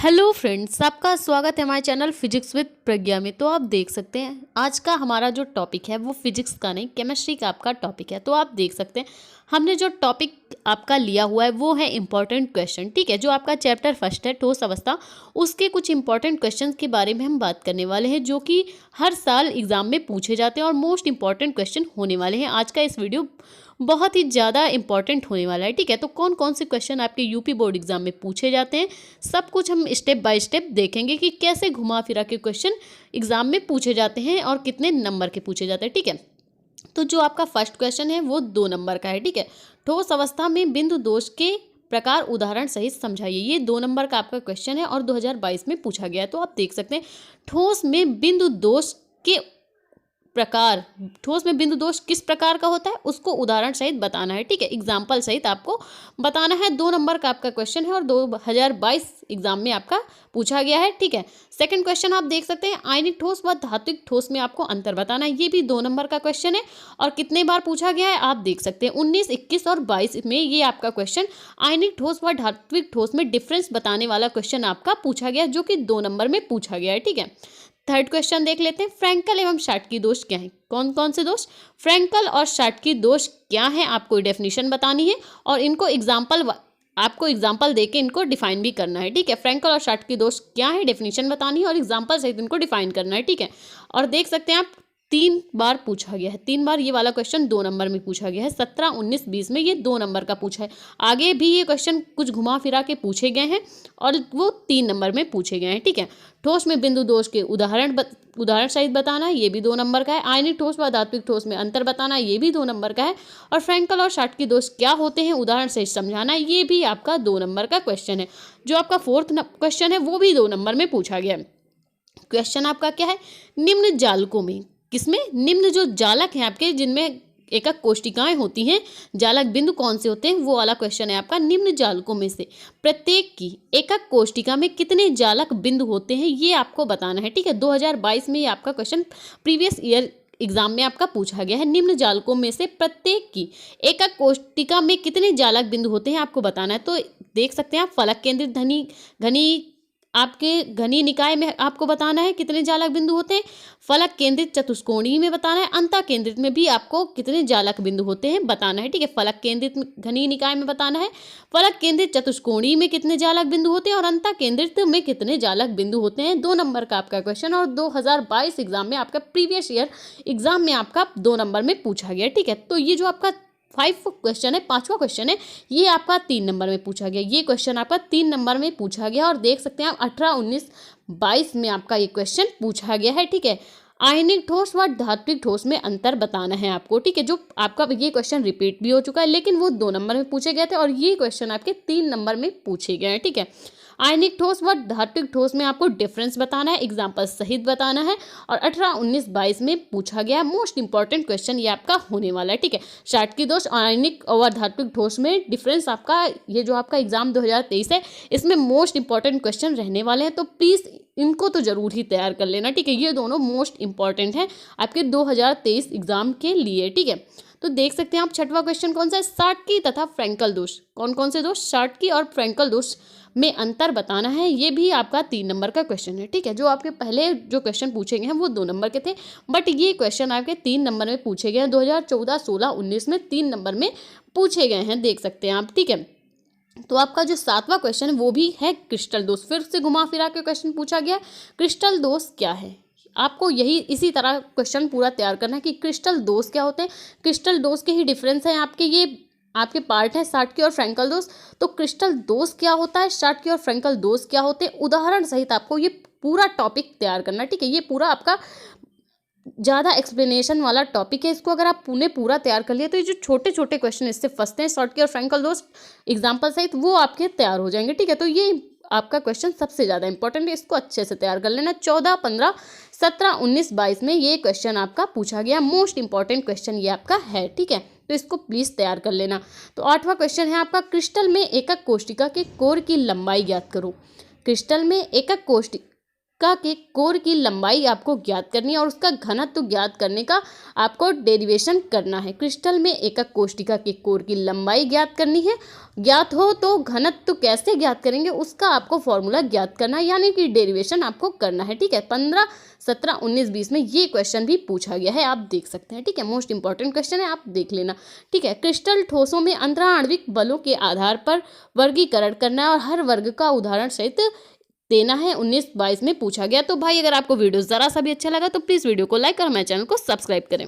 Hello friends, आपका स्वागत है हमारे चैनल फिजिक्स विद प्रज्ञा में। तो आप देख सकते हैं आज का हमारा जो टॉपिक है वो फिजिक्स का नहीं, केमिस्ट्री का आपका टॉपिक है। तो आप देख सकते हैं हमने जो टॉपिक आपका लिया हुआ है वो है इंपॉर्टेंट क्वेश्चन। ठीक है, जो आपका चैप्टर फर्स्ट है ठोस अवस्था, उसके कुछ इंपॉर्टेंट क्वेश्चन के बारे में हम बात करने वाले हैं जो कि हर साल एग्जाम में पूछे जाते हैं और मोस्ट इंपॉर्टेंट क्वेश्चन होने वाले हैं। आज का इस वीडियो बहुत ही ज़्यादा इंपॉर्टेंट होने वाला है। ठीक है, तो कौन कौन से क्वेश्चन आपके यूपी बोर्ड एग्जाम में पूछे जाते हैं, सब कुछ हम स्टेप बाय स्टेप देखेंगे कि कैसे घुमा फिरा के क्वेश्चन एग्जाम में पूछे जाते हैं और कितने नंबर के पूछे जाते हैं। ठीक है, तो जो आपका फर्स्ट क्वेश्चन है वो 2 नंबर का है। ठीक है, ठोस अवस्था में बिंदु दोष के प्रकार उदाहरण सहित समझाइए। ये 2 नंबर का आपका क्वेश्चन है और 2022 में पूछा गया है। तो आप देख सकते हैं ठोस में बिंदु दोष के प्रकार, ठोस में बिंदु दोष किस प्रकार का होता है उसको उदाहरण सहित बताना है। ठीक है, एग्जाम्पल सहित आपको बताना है। 2 नंबर का आपका क्वेश्चन है और 2022 एग्जाम में आपका पूछा गया है। ठीक है, सेकंड क्वेश्चन आप देख सकते हैं आयनिक ठोस व धात्विक ठोस में आपको अंतर बताना है। ये भी 2 नंबर का क्वेश्चन है और कितने बार पूछा गया है आप देख सकते हैं 19, 21 और 22 में ये आपका क्वेश्चन आयनिक ठोस व धात्विक ठोस में डिफरेंस बताने वाला क्वेश्चन आपका पूछा गया जो कि 2 नंबर में पूछा गया है। ठीक है, थर्ड क्वेश्चन देख लेते हैं फ्रैंकल एवं शाटकी दोष क्या है। कौन कौन से दोष, फ्रैंकल और शाटकी दोष क्या है, आपको डेफिनेशन बतानी है और इनको आपको एग्जाम्पल देके इनको डिफाइन भी करना है। ठीक है, फ्रैंकल और शाटकी दोष क्या है, डेफिनेशन बतानी है और एग्जाम्पल सहित इनको डिफाइन करना है। ठीक है, और देख सकते हैं आप 3 बार पूछा गया है, 3 बार ये वाला क्वेश्चन 2 नंबर में पूछा गया है। 17, 19, 20 में ये 2 नंबर का पूछा है। आगे भी ये क्वेश्चन कुछ घुमा फिरा के पूछे गए हैं और वो 3 नंबर में पूछे गए हैं। ठीक है, ठोस में बिंदु दोष के उदाहरण सहित बताना है, ये भी 2 नंबर का है। आयनिक ठोस व धात्विक ठोस में अंतर बताना है, ये भी 2 नंबर का है। और फ्रैंकल और शाटकी दोष क्या होते हैं उदाहरण सहित समझाना है, ये भी आपका 2 नंबर का क्वेश्चन है। जो आपका फोर्थ क्वेश्चन है वो भी 2 नंबर में पूछा गया है। क्वेश्चन आपका क्या है, निम्न जालकों में, किसमें, निम्न जो जालक हैं आपके जिनमें एकक कोष्टिकाएं होती हैं, जालक बिंदु कौन से होते हैं वो वाला क्वेश्चन है आपका। निम्न जालकों में से प्रत्येक की एकक कोष्टिका में कितने जालक बिंदु होते हैं ये आपको बताना है। ठीक है, 2022 में ये आपका क्वेश्चन प्रीवियस ईयर एग्जाम में आपका पूछा गया है। निम्न जालकों में से प्रत्येक की एकक कोष्टिका में कितने जालक बिंदु होते हैं आपको बताना है। तो देख सकते हैं आप फलक केंद्रित घनी आपके घनी निकाय में आपको बताना है कितने जालक बिंदु होते हैं, फलक केंद्रित चतुष्कोणीय में बताना है, अंतः केंद्रित में भी आपको कितने जालक बिंदु होते हैं बताना है। ठीक है, फलक केंद्रित घनी निकाय में बताना है, फलक केंद्रित चतुष्कोणीय में कितने जालक बिंदु होते हैं और अंतः केंद्रित में कितने जालक बिंदु होते हैं। 2 नंबर का आपका क्वेश्चन और 2022 एग्जाम में आपका प्रीवियस ईयर एग्जाम में आपका 2 नंबर में पूछा गया। ठीक है, तो ये जो आपका 5 क्वेश्चन है, 5वां क्वेश्चन है, ये आपका 3 नंबर में पूछा गया। ये क्वेश्चन आपका 3 नंबर में पूछा गया और देख सकते हैं आप 18, 19, 22 में आपका ये क्वेश्चन पूछा गया है। ठीक है, आयनिक ठोस व धात्विक ठोस में अंतर बताना है आपको। ठीक है, जो आपका ये क्वेश्चन रिपीट भी हो चुका है लेकिन वो 2 नंबर में पूछे गए थे और ये क्वेश्चन आपके 3 नंबर में पूछे गए हैं। ठीक है, आयनिक ठोस व धात्विक ठोस में आपको डिफरेंस बताना है, एग्जाम्पल सहित बताना है और 18, 19, 22 में पूछा गया है। मोस्ट इंपॉर्टेंट क्वेश्चन ये आपका होने वाला है। ठीक है, शाटकी दोष आयनिक और धात्विक ठोस में डिफरेंस आपका, ये जो आपका एग्जाम 2023 है इसमें मोस्ट इंपॉर्टेंट क्वेश्चन रहने वाले हैं, तो प्लीज़ इनको तो जरूर ही तैयार कर लेना। ठीक है, ये दोनों मोस्ट इंपॉर्टेंट हैं आपके 2023 एग्जाम के लिए। ठीक है, तो देख सकते हैं आप 6वां क्वेश्चन कौन सा है, शाटकी तथा फ्रैंकल दोष। कौन कौन से दोष, शाटकी और फ्रैंकल दोष में अंतर बताना है, ये भी आपका 3 नंबर का क्वेश्चन है। ठीक है, जो आपके पहले जो क्वेश्चन पूछे गए हैं वो 2 नंबर के थे बट ये क्वेश्चन आपके 3 नंबर में पूछे गए हैं। 2014, 16, 19 में 3 नंबर में पूछे गए हैं, देख सकते हैं आप। ठीक है, तो आपका जो 7वां क्वेश्चन है वो भी है क्रिस्टल दोष। फिर से घुमा फिरा के क्वेश्चन पूछा गया, क्रिस्टल दोष क्या है, आपको यही इसी तरह क्वेश्चन पूरा तैयार करना है कि क्रिस्टल दोष क्या होते हैं। क्रिस्टल दोष के ही डिफरेंस है आपके, ये आपके पार्ट है शाटकी और फ्रैंकल दोष। तो क्रिस्टल दोष क्या होता है, शाटकी और फ्रैंकल दोष क्या होते हैं, उदाहरण सहित आपको ये पूरा टॉपिक तैयार करना है। ठीक है, ये पूरा आपका ज़्यादा एक्सप्लेनेशन वाला टॉपिक है, इसको अगर आप पूरा तैयार कर लिए तो ये जो छोटे छोटे क्वेश्चन इससे फंसते हैं शाटकी और फ्रैंकल दोष एग्जाम्पल सहित वो आपके तैयार हो जाएंगे। ठीक है, तो ये आपका क्वेश्चन सबसे ज़्यादा इंपॉर्टेंट है, इसको अच्छे से तैयार कर लेना। 14, 15, 17, 19, 22 में ये क्वेश्चन आपका पूछा गया, मोस्ट इंपॉर्टेंट क्वेश्चन ये आपका है। ठीक है, तो इसको प्लीज़ तैयार कर लेना। तो 8वां क्वेश्चन है आपका, क्रिस्टल में एकक कोष्टिका के कोर की लंबाई ज्ञात करो। क्रिस्टल में एकक का के कोर की लंबाई आपको ज्ञात करनी है और उसका घनत्व ज्ञात करने का आपको डेरिवेशन करना है। क्रिस्टल में एकक कोशिका के कोर की लंबाई ज्ञात करनी है। ज्ञात हो तो घनत्व कैसे ज्ञात करेंगे उसका आपको फॉर्मूला ज्ञात करना है, यानी कि डेरिवेशन आपको करना है। ठीक है, 15, 17, 19, 20 में ये क्वेश्चन भी पूछा गया है, आप देख सकते हैं। ठीक है, मोस्ट इंपॉर्टेंट क्वेश्चन है, आप देख लेना। ठीक है, क्रिस्टल ठोसों में अंतराण्विक बलों के आधार पर वर्गीकरण करना है और हर वर्ग का उदाहरण सहित देना है। 19-22 में पूछा गया। तो भाई अगर आपको वीडियो ज़रा सा भी अच्छा लगा तो प्लीज़ वीडियो को लाइक और हमारे चैनल को सब्सक्राइब करें।